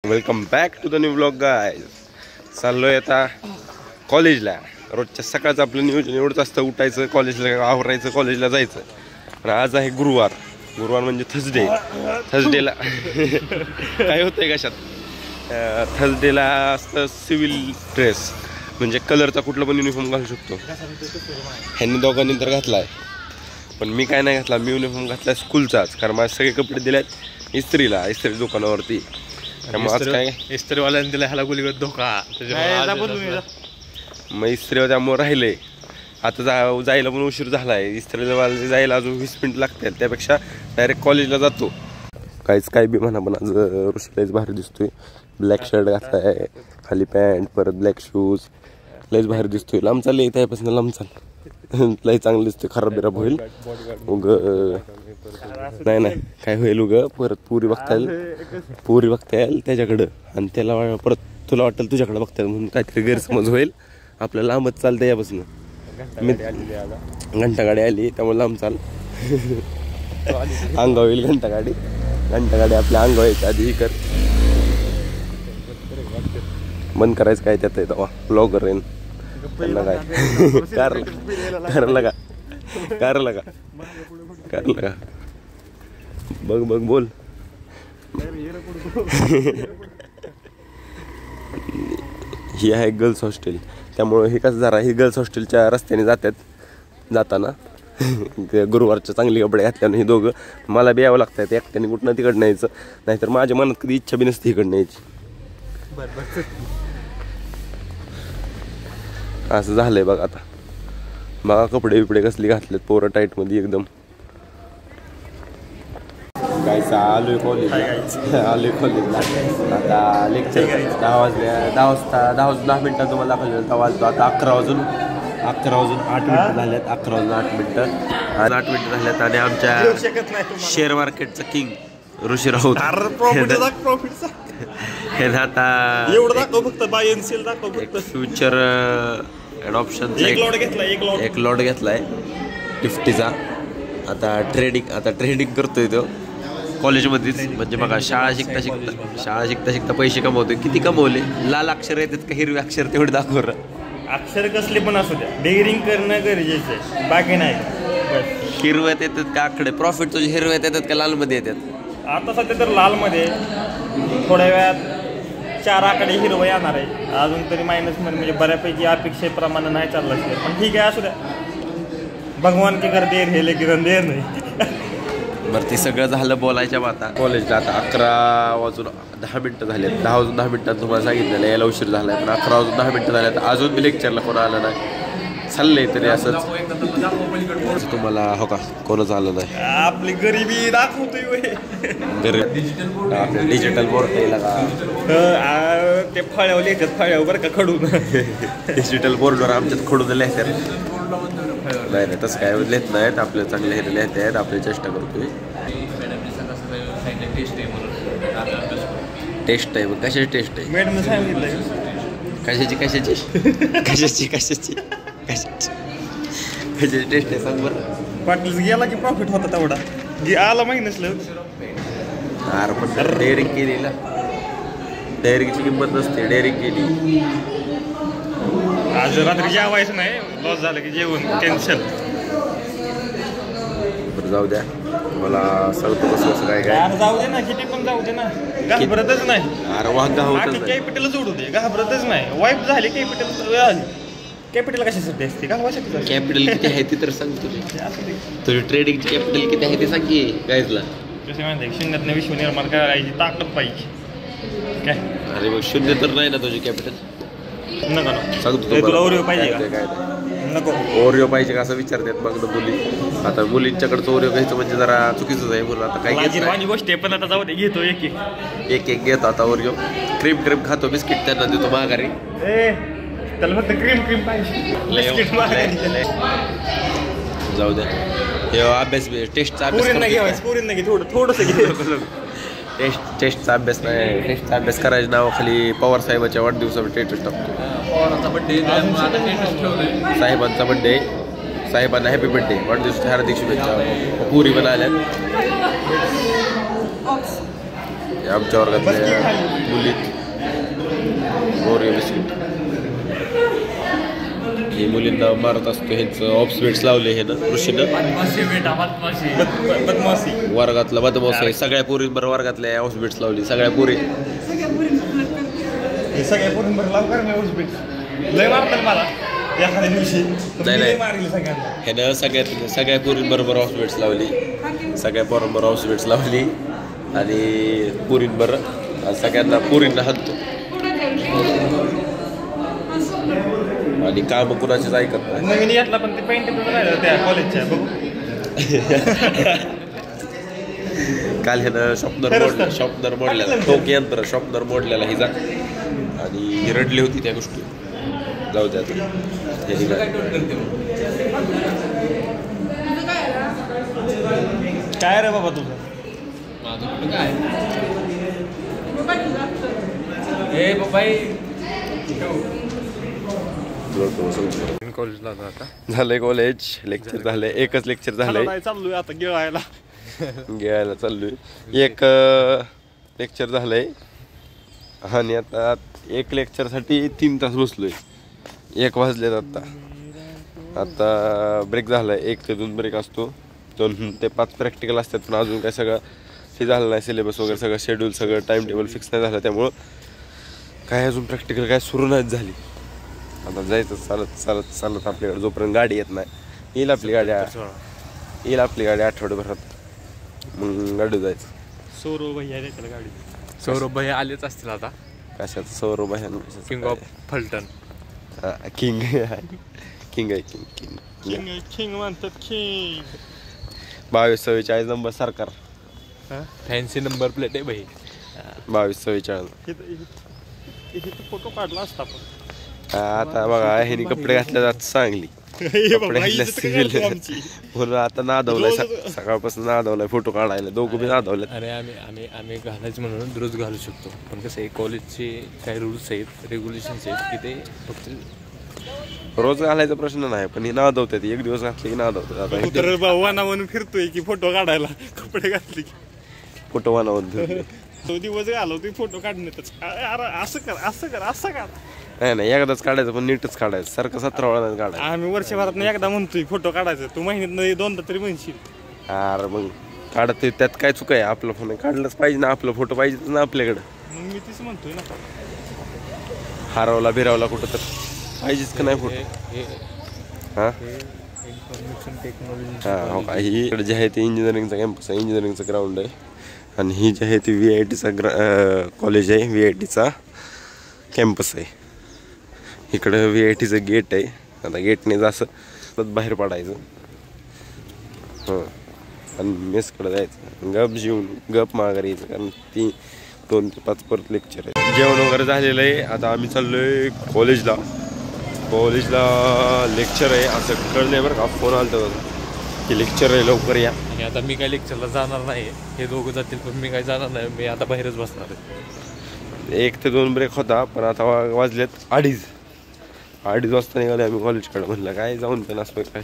Welcome back to the new blog guys. चाललोय आता कॉलेजला. रोजच्या सकाळचं आपलं नियोजन एवढंच असतं, उठायचं, कॉलेजला आवरायचं, कॉलेजला जायचं. आणि आज आहे गुरुवार. गुरुवार म्हणजे थर्सडे. थर्सडेला काय होतंय कशात, थर्सडेला असतं सिव्हिल ड्रेस, म्हणजे कलरचा कुठला पण युनिफॉर्म घालू शकतो. ह्यांनी दोघांनी तर घातला आहे, पण मी काय नाही घातला. मी युनिफॉर्म घातला स्कूलचाच, कारण माझे सगळे कपडे दिलेत इस्त्रीला, इस्त्री दुकानावरती. त्यामुळे आज काय इस्त्रीवाल्याने दिला ह्याला गुलीगत धोका, मग इस्त्री त्यामुळे राहिले. आता जायला पण उशीर झाला आहे. इस्त्रीला जायला अजून 20 मिनिट लागतील, त्यापेक्षा डायरेक्ट कॉलेजला जातो. काहीच काय बी म्हणा, पण आज ऋषीलाच भारी दिसतोय. ब्लॅक शर्ट घातलाय, खाली पॅन्ट, परत ब्लॅक शूज, लयच भारी दिसतोय. लांब चालले इथे पासून लांब चाल, लय चांगलं दिसतोय. खराब बिराब होईल उग नाही काय होईल उग. परत पुरी बघता येईल त्याच्याकडं, आणि त्याला परत तुला वाटेल तुझ्याकडे बघता येईल, म्हणून काहीतरी गैरसमज होईल. आपलं लांबच चालतं यापासून. घंटा गाडी आली त्यामुळे लांब चाल. अंगावर येईल घंटा गाडी आपल्या अंगावर यायच्या आधी ही कर. बंद करायचं काय त्यात तेव्हा ब्लॉगर येईन त्यांना काय कारला का बघ बोल. ही आहे गर्ल्स हॉस्टेल, त्यामुळे हे कसं जरा ही गर्ल्स हॉस्टेलच्या रस्त्याने जाताना गुरुवारच्या चांगले कपडे घातल्यानं ही दोघं मला बी यावं लागतं. एकट्याने कुठनं तिकडं न्यायचं, नाहीतर माझ्या मनात कधी इच्छा बी नसते इकडं न्यायची. असं झालंय बघा. आता बघा कपडे बिपडे कसली घातलेत पोरं टाईट मध्ये एकदम. आलोय कॉलेजला. आता लेक्चर 10 वाजल्या, 10 वाजता 10 मिनिटं तुम्हाला दाखवलं. 10 वाजता आता 11 वाजून 8 मिनिटं झाल्यात. 11 वाजून 8 मिनिटं आणि 8 मिनिटं झाल्यात. आणि आमच्या शेअर मार्केटचा किंग ऋषी राऊत हे आता फ्युचर ॲडॉप्शनचा एक लॉट घेतलाय गिफ्टीचा. आता ट्रेडिंग करतोय तो कॉलेजमध्येच. म्हणजे बघा शाळा शिकता पैसे कमवतोय. किती कमवले? लाल अक्षर येतात का हिरवे अक्षर तेवढे दाखव. अक्षर कसले पण असू द्या, डेअरिंग करणं गरजेचं आहे, बाकी नाही. हिरव्यात येतात का आकडे? प्रॉफिट तुझे हिरव्यात येतात का लालमध्ये येतात? आता सध्या तर लालमध्ये, थोड्या वेळात 4 आकडे हिरवं येणार आहे. अजून तरी मायनसमध्ये, म्हणजे बऱ्यापैकी अपेक्षेप्रमाणे नाही चाललं असेल, पण ठीक आहे असू द्या. भगवान की कर देर हे लेकिन देर नाही. बरं, ते सगळं झालं बोलायच्या बाता. कॉलेजला आता 11 वाजून 10 मिनिटं झाले. 10 वाजून 10 मिनिटात तुम्हाला सांगितलेलं यायला उशीर झाला आहे, पण 11 वाजून 10 मिनिटं झाले. तर अजून बी लेक्चरला कोण आलं नाही. चाललंय तरी असंच तुम्हाला. हो का, कोणच आलं नाही. आपली गरिबी दाखवतोय डिजिटल बोर्ड ते फळ्यावर लिहितात, फळ्यावर बरं का खडून. डिजिटल बोर्डवर आमच्यात खडून लिहितात. नाही तसं काय लिहित नाहीत. आपले चांगले हे लिहित आहेत. आपली चेष्टा करतोय. टेस्ट आहे. मग कशाची टेस्ट आहे? मॅडम सांगितलं कशाची टेस्ट आहे सांग बरं. पाटील गेला की प्रॉफिट होता तेवढा, आला माहीत नसलं. अरे पण डेअरिंग केली ना, डेअरिंगची किंमत नसते. डेअरिंग केली. आज रात्री जेवायचं नाही, लॉस झालं की जेवण टेन्शन. बरं जाऊ द्या, मला सांगतो कसं काय जाऊ दे ना, किती पण जाऊ दे ना, घाबरतच नाही. अरे वाघ होतं कॅपिटल जोडू दे, घाबरतच नाही. वाईफ झाली कॅपिटल कशासाठी असते का? कॅपिटल किती आहे ते तर सांग. तुझी ट्रेडिंगची कॅपिटल किती आहे ते सांग की गायजला. कसं माहिती, शून्यातनं विश्व निर्माण करायची ताकद पाहिजे काय. अरे मग शून्य तर नाही ना तुझी कॅपिटल. नको सांगतो तुला ओरिओ पाहिजे का? नको ओरिओ पाहिजे का असं विचारतात मग मुली. आता मुलींच्याकडचं ओरिओ घ्यायचं म्हणजे जरा चुकीचंच आहे. म्हणून आता काय गोष्ट आहे, पण आता जाऊ दे, घेतो एक घेतो आता ओरिओ. क्रीम खातो, बिस्किट त्यांना देतो माघारी. त्याला फक्त क्रीम पाहिजे. जाऊ द्या. हे अभ्यास टेस्टचा अभ्यास थोडंसं टेस्टचा अभ्यास नाही. टेस्टचा अभ्यास करायच्या नावाखाली पवार साहेबाच्या वाढदिवसावर स्टेटस टाकतो. साहेबांचा बड्डे, साहेबांना हॅपी बड्डे, वाढदिवसाच्या हार्दिक शुभेच्छा. पुरी बनायला आमच्या वर्गातल्या मुली गोरे बिस्किट हे मुलींना मारत असतो. ह्यांचं ऑब्सवेट्स लावले हे ना ऋषीनं वर्गातला बदमाश आहे. सगळ्या पोरींबर वर्गातल्या ऑब्सवेट्स लावली. सगळ्या पोरी लय मारतात मला एखाद्या दिवशी. ह्यानं सगळ्या पोरींबरोबर ऑब्सवेट्स लावली. सगळ्या पोरांबरोबर ऑब्सवेट्स लावली आणि पोरींबर सगळ्यांना पोरींना हाणतो आणि काम कुणाचीच ऐकत नाही. नवीन यातला पण ते पेंटिंग राहिलं त्या कॉलेजच्या बघू. काल ह्यानं शॉपनर मोडलेला टोक यंत्र शॉपनर मोडलेला हिजा आणि रडली होती त्या गोष्टी. जाऊ द्या काय रे बाबा तुझं काय हे बाबाई कॉलेजला आता झालंय. कॉलेज लेक्चर झालंय. एकच लेक्चर झालंय. चाललोय आता गिळायला गिळायला चाललोय. एक लेक्चर झालंय आणि आता एक लेक्चरसाठी 3 तास बसलोय. 1 वाजलेत आता ब्रेक झालाय. 1 ते 2 ब्रेक असतो. 2 ते 5 प्रॅक्टिकल असतात. पण अजून काय सगळं हे झालं नाही. सिलेबस वगैरे सगळं शेड्यूल सगळं टाइम टेबल फिक्स नाही झालं. त्यामुळं काय अजून प्रॅक्टिकल काय सुरू नाहीच झाली. आता जायचं चालत आपल्याकडे जोपर्यंत गाडी येत नाही. येईल आपली गाडी आठवड्याभरात. मग गाडी जायचं. सौरभ भैया आलेच असतील आता. कशाचं सौरभ आहे किंग ऑफ फलटण. किंग आहे. किंग म्हणतात किंग. 22-44 नंबर सरकार. फॅन्सी नंबर प्लेट आहे भाई. 22-44. फोटो काढला असता पण आता बघा ह्यानी कपडे घातले जात चांगली. कपडे घातले सिव्हिल म्हणून आता नादवलाय. सकाळपासून नादवलाय फोटो काढायला. दोघं बी नादवले. अरे आम्ही घालायचं म्हणून रोज घालू शकतो. पण कसं आहे कॉलेजचे काही रूल्स आहेत रेग्युलेशन्स आहेत की ते फक्त रोज घालायचा प्रश्न नाही. पण हे नादवतात. एक दिवस घातले की नादवतात. आता वाना म्हणून फिरतोय की फोटो काढायला कपडे घातले की फोटो बनवून तो दिवस घालवतोय फोटो काढण्यातच. असं कर नाही एकदाच काढायचं पण नीटच काढायचं. सारखं 17 वेळा काढायचं. आम्ही वर्षभरात एकदा म्हणतोय फोटो काढायचं. तू महिन्यात 2दा तरी म्हणशील. अरे मग काढत त्यात काय चुक आहे. आपलं फोन काढलंच पाहिजे ना. आपलं फोटो पाहिजेच ना आपल्याकडं. मग मी तीच म्हणतोय ना. हरवला बिरावला कुठं तर पाहिजेच का नाही फोटो. हां इन्फॉर्मेशन टेक्नॉलॉजी हो का. ही इकडे जे आहे ते इंजिनिअरिंगचा कॅम्पस आहे. इंजिनिअरिंगचं ग्राउंड आहे. आणि ही जी आहे ती VITचा कॉलेज आहे. VITचा कॅम्पस आहे. इकडं VITचं गेट आहे. आता गेटने असं बाहेर पडायचं. हां आणि मेसकडं जायचं. गप जेवून गप माघारी यायचं. कारण 2 ते 5 परत लेक्चर आहे. जेवण वगैरे झालेलं आहे. आता आम्ही चाललोय कॉलेजला लेक्चर आहे असं कळलं बरं का. फोन आला तर की लेक्चर आहे लवकर या. आणि आता मी काय लेक्चरला जाणार नाही. हे दोघं जातील पण मी काय जाणार नाही. मी आता बाहेरच बसणार आहे. 1 ते 2 ब्रेक होता पण आता वाजलेत 2:30 वाजता निघाले आम्ही कॉलेजकडं. म्हणलं काय जाऊन पण असं काय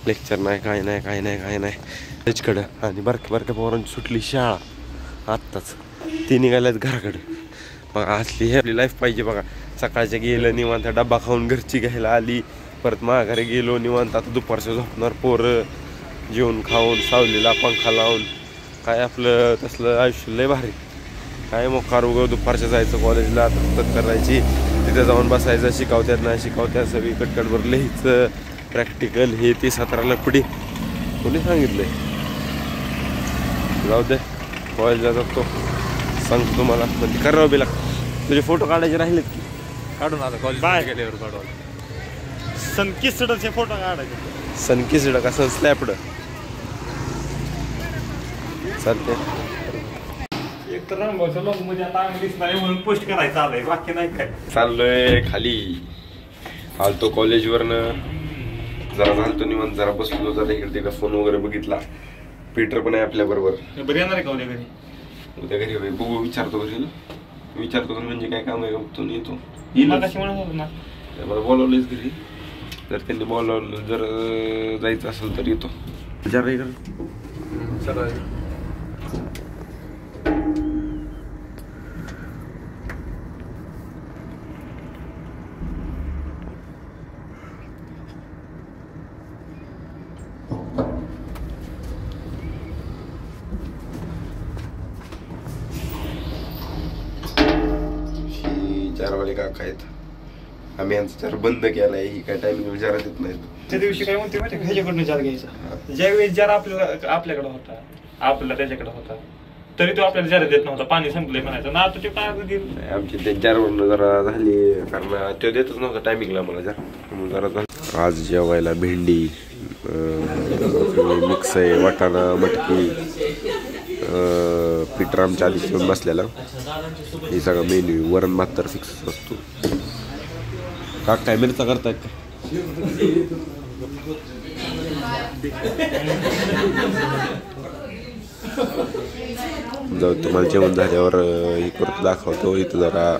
लेक्चर नाही काय नाही कॉलेजकडं. आणि बारक्या पोरांची सुटली शाळा आत्ताच. ती निघाल्यात घराकडं. मग असली हे आपली लाईफ पाहिजे बघा. सकाळच्या गेलं निवांत डब्बा खाऊन घरची घ्यायला आली. परत माघारी गेलो निवांत. आता दुपारचं झोपणार पोरं जेवून खाऊन सावलीला पंखा लावून. काय आपलं तसलं आयुष्य लय भारी. काय मोकार उगं दुपारच्या जायचं कॉलेजला तक करायची. तिथे जाऊन बसायचं. शिकवत्यात नाही शिकवत्यात सगळी कटकटभर लिहायचं. प्रॅक्टिकल हे ते 17 पुढे कोणी सांगितलंय. जाऊ दे कॉलेजला जातो सांगतो तुम्हाला. पण ते करावं बी लागतं. तुझे फोटो काढायचे राहिलेत की काढून आता कॉलेज गेल्यावर काढू. सनकिस्डचे फोटो काढायचे. सनकिस्ड का सनस्लॅपड चालते. एक तर रंगाच्या लोक मध्ये आता आम्ही दिसणार म्हणून पोस्ट करायचं आलंय. बाकी नाही काय. चाललोय खाली. आलतो कॉलेजवरनं जरा झालतो निवांत. जरा बसलो जरा इकडे तिकडे फोन वगैरे बघितला. पीटर पण आहे आपल्या बरोबर. बरं येणार आहे का उद्या घरी. उद्या घरी बघू. विचारतो घरी म्हणजे काय काम आहे तो येतो. कशी म्हणत होतो ना मला बोलावलंच घरी. जर त्यांनी बोलावलं जर जायचं असेल तर येतो. विचार चारवाले काका आहेत. आम्ही यांचा चार बंद केलाय. ही काय टायमिंग विचारा देत नाही. त्या दिवशी काय म्हणते माहिती ह्याच्याकडनं जार घ्यायचा. ज्यावेळेस जार आपल्याकडे होता, आपला त्याच्याकडे होता, तरी तो आपल्याला जार देत नव्हता. पाणी संपलंय म्हणायचं ना. तुझे काय आमची त्या चारवरनं जरा झाली, कारण तो देतच नव्हता टायमिंगला मला जार. जरा आज जेवायला भेंडी, मिक्स आहे, वाटाणा, मटकी, पीठ आमच्या आधी घेऊन बसलेला. हे सगळं मेन्यू. वरण भात तर फिक्स असतो. का काय मिरचा करताय का? जाऊ तुम्हाला जेवण झाल्यावर हे करतो, दाखवतो. इथं जरा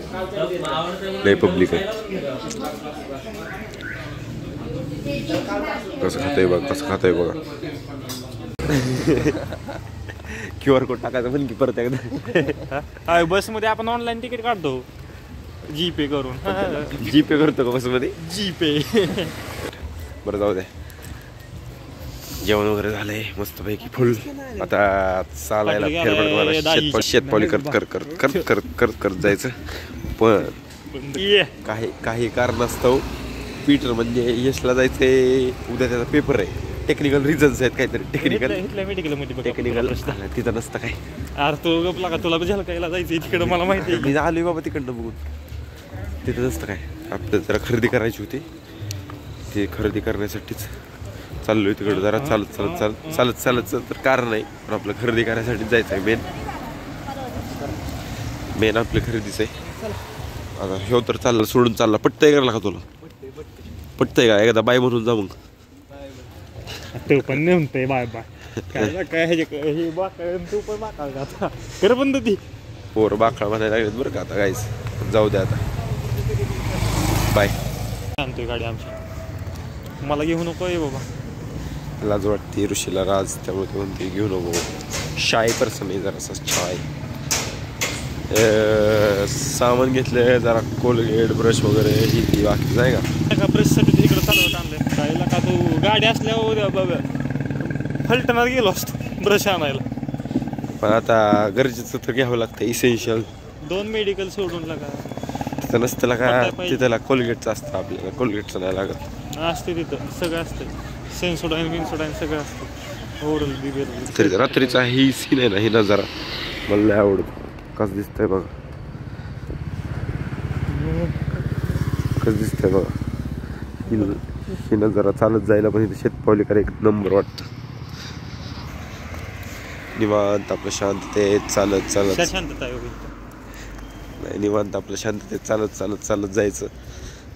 लय पब्लिक आहे. कसं खातोय बघा, कसं खातोय बघा. QR कोड टाकायचं पण की परत एकदा. बसमध्ये आपण ऑनलाईन तिकीट काढतो जीपे करून. जीपे करतो का बसमध्ये? जीपे. बरं जाऊ द्या. जेवण वगैरे झालंय मस्तपैकी फुल. आता चालायला फेरफटका शेतपावली करत करत करत करत करत करत करत जायचं. पण काही कारणास्तव पीटर म्हणजे यशला जायचंय. उद्या त्याचा पेपर आहे. टेक्निकल रिझन्स आहेत काहीतरी. टेक्निकल तिथं नसतं काय. अरे तू गपला का? तुला झालं कायला जायचं तिकडं? मला माहिती आहे. मी आलोय बाबा तिकडनं बघून. तिथं नसतं काय. आपल्याला जरा खरेदी करायची होती. ते खरेदी करण्यासाठीच चाललोय तिकडं. जरा चालत चालत चालत चालत चालत तर कारण नाही, पण आपलं खरेदी करायसाठी जायचं आहे. मेन आपली खरेदीच आहे. आता ह्यो तर चालला, सोडून चालला. पटतंय करायला का तुला? पटतंय का? एकदा बाय म्हणून जा मग. तू पण नेमतय बाय बाय. काय हे बाकाळ, तू पण बाकाळ का? कर बंद ती पोर बाकाळ म्हणायला लागलेत बरं का आता. गाईस जाऊ द्या आता. बाय. आणतोय गाडी आमची. मला घेऊ नको आहे बाबा. लाज वाटते ऋषीला राज, त्यामुळे ते म्हणते घेऊ नको. शाय पर्सन आहे जरासा. शाय. सामान घेतलं जरा, कोलगेट, ब्रश वगैरे ही ती बाकी जाय का. ब्रशसाठी तिकडे चालवत आणलं खायला का? तू गाडी असल्यावर बाबा फलटणात गेलो असतो ब्रश आणायला. पण आता गरजेचं तर घ्यावं लागतं. इसेन्शियल. 2 मेडिकल सोडून लागा. तिथं नसतं का? तिथं कोलगेटचं असतं. आपल्याला कोलगेटचं नाही लागत. असते तिथं सगळं असतं. सेन्सोडाईन विन्सोडाईन सगळं असतं. ओरल बिबेर. तरी रात्रीचा ही सीन आहे ना, ही नजारा मला लय आवडतो. कसं दिसतंय बघा, कसं दिसतंय बघा. ही नजारा चालत जायला पण इथे शेतपावलीकर एक नंबर वाटतं. निवांत आपलं शांततेत चालत चालत. शांतता नाही, निवांत आपलं शांततेत चालत चालत चालत जायचं.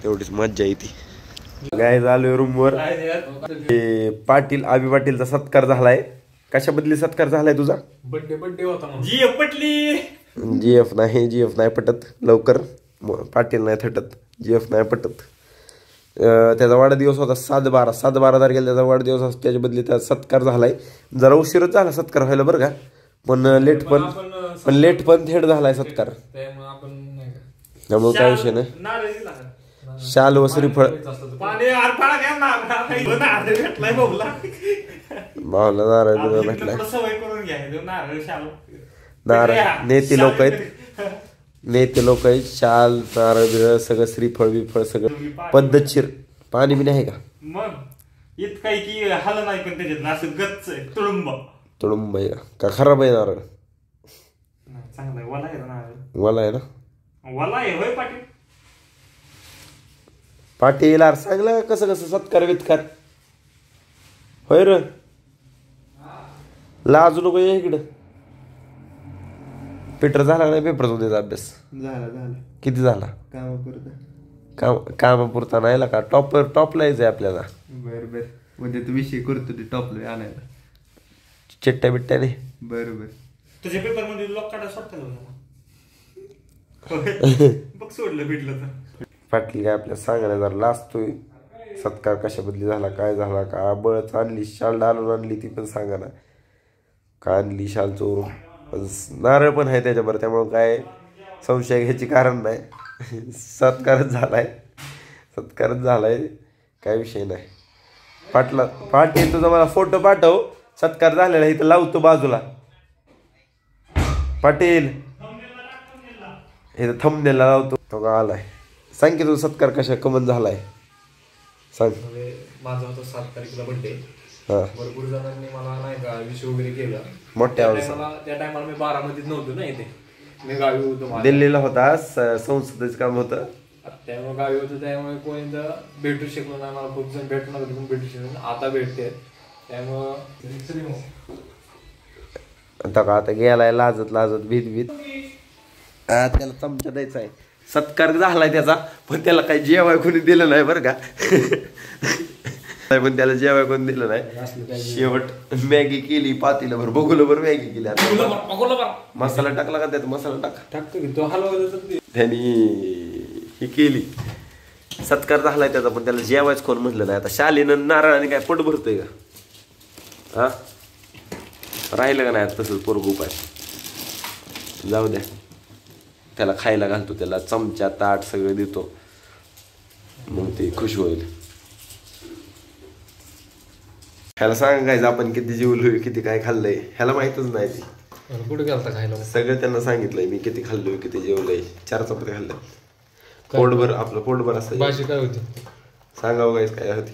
तेवढीच मज्जा येते. काय झालोय रूमवर. पाटील, आबी पाटीलचा सत्कार झालाय. कशा बदली सत्कार झालाय तुझा? बर्थडे होता. जीएफ पटली. जीएफ नाही पटत लवकर. पाटील नाही थटत. जीएफ नाही पटत. त्याचा वाढदिवस होता 7/12 तारखेला त्याचा वाढदिवस असतो. त्याच्या बदली त्याचा सत्कार झालाय. जरा उशीरच झाला सत्कार व्हायला बरं का. पण लेट पण थेट झालाय सत्कार. त्यामुळे काय विषय नाही. शाल व श्रीफळ भावला नारळ भेटलाय. नारळ नेते लोक आहेत. शाल, नारळ बिरळ सगळं, श्रीफळ बिफळ सगळं पद्धतशीर. पाणी बी नाही का? मग इतकं की हाल नाही, पण त्याच्यात असं गच्च आहे. तुडुंब आहे का? खराब आहे नारळ? चांगला आहे. वाला आहे नारळ. वाला आहे ना? वाला आहे होय पाटील. पाटील आर सांगलं कसं सत्कार वित्कार होय र. लाजू नको ये इकडं. पेपर झाला नाही? पेपर उद्याचा अभ्यास झाला. किती झाला? कामापुरता नाही का? टॉपला यायचंय आपल्याला. बर उद्या तू विषय करतो ते टॉपला आणायला. चिट्ट्या बिट्ट्याने. बरोबर. तुझ्या पेपर मध्ये लॉक काढा स्वतः बघ. सोडलं भेटलं तर. पाटील काय आपल्याला सांगायला जरा लाजतोय. सत्कार कशा बदली झाला, काय झाला, का बळच आणली, शाल डालून आणली ती पण सांगा ना. का आणली शाल चोरून? पण नारळ पण आहे त्याच्याबरोबर, त्यामुळं काय संशय घ्यायची कारण नाही. सत्कारच झालाय. काय विषय नाही. पाटील तुझा मला फोटो पाठव. सत्कार झालेला इथं लावतो बाजूला. पाटील हे थंबनेलला लावतो तो का आलाय. सांग की तू सत्कार कशा कमन झालाय सांग. माझा होता 7 तारखेला बर्थडे. हा भरपूर जणांनी मला नाही का विश वगैरे केला. मोठ्या त्या टायमाला मी बारामतीत नव्हतो ना इथे, मी गावी होतो. दिल्लीला होता संसदेचं काम होतं त्यामुळे गावी होतं, त्यामुळे कोणी भेटू शकलो नाही. मला खूप जण भेटणार होते पण भेटू शकलो. आता भेटते त्यामुळं आता गेलाय लाजत लाजत भीत त्याला चमचा द्यायचा आहे. सत्कार झालाय त्याचा पण त्याला काही जेवाय कोणी दिलं नाही बरं का. पण त्याला जेवाय कोणी दिलं नाही. शेवट मॅगी केली पातीलभर बघूलभर मॅगी केली. मसाला टाकला का त्यात मसाला टाकतो की तो हलवला त्यांनी ही केली. सत्कार झालाय त्याचा पण त्याला जेवायच कोण म्हटलं नाही. आता शालीनं नारळाने काय पोट भरतोय का हा राहिलं का नाही तसंच पोरग उपाय. जाऊ द्या त्याला खायला घालतो, त्याला चमचा ताट सगळं देतो मग ते खुश होईल. ह्याला सांगायचं आपण किती जेवलोय किती काय खाल्लंय, ह्याला माहितच नाही. ती कुठे गेलता खायला सगळं त्यांना सांगितलंय मी किती खाल्लोय किती जेवलंय. 4 चपात्या खाल्ल्या पोटभर. आपलं पोटभर असतं. भाजी काय होती सांगावं गाईस काय होती.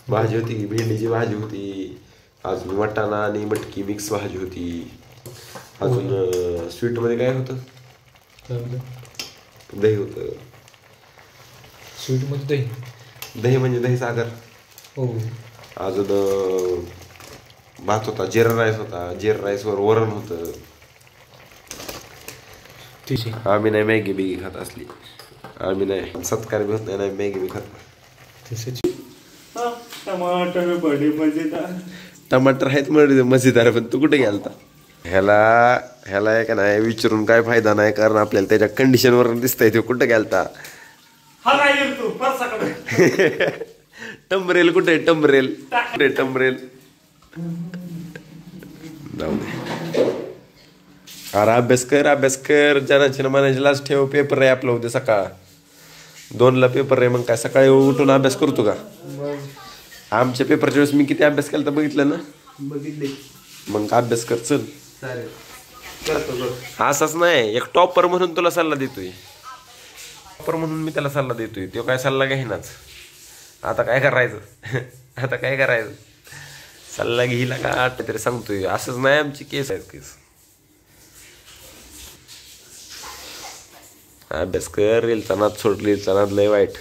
भाजी होती की भेंडीची भाजी होती, अजून वाटाणा आणि मटकी मिक्स भाजी होती, अजून स्वीट मध्ये काय होतं दही होतं. स्वीट मध्ये दही म्हणजे दही सागर. हो अजून भात होता, जिरा राईस होता, जिरा राईस वर वरण होतं. आम्ही नाही मॅगी बिगी खात असली, आम्ही नाही सत्कार बी होत नाही मॅगी बी खात. टमाटर बडे मजेदार. टमाटर आहेत मजेदार पण तू कुठे गेलता. ह्याला आहे का नाही विचारून काय फायदा नाही, कारण आपल्याला त्याच्या कंडिशन वरून दिसतंय तो कुठे गेलता. टंबरेल कुठे टंबरेल टंबरेल जाऊ दे. अरे अभ्यास कर जनाची मनाची लाच ठेव. पेपर आहे आपलं उद्या सकाळ 2ला पेपर आहे. मग काय सकाळी उठून अभ्यास करतो का. आमच्या पेपरच्या वेळेस मी किती अभ्यास केला तर बघितलं ना. मग अभ्यास कर चल. असंच नाही एक टॉपर म्हणून तुला सल्ला देतोय. टॉपर म्हणून मी त्याला सल्ला देतोय, तो काय सल्ला घेईनाच. आता काय करायचं सल्ला घेईला का तरी सांगतोय. असंच नाही आमची केस आहेत केस. अभ्यास कर. रीलचा नाद सोड, रीलचा नाद लय वाईट.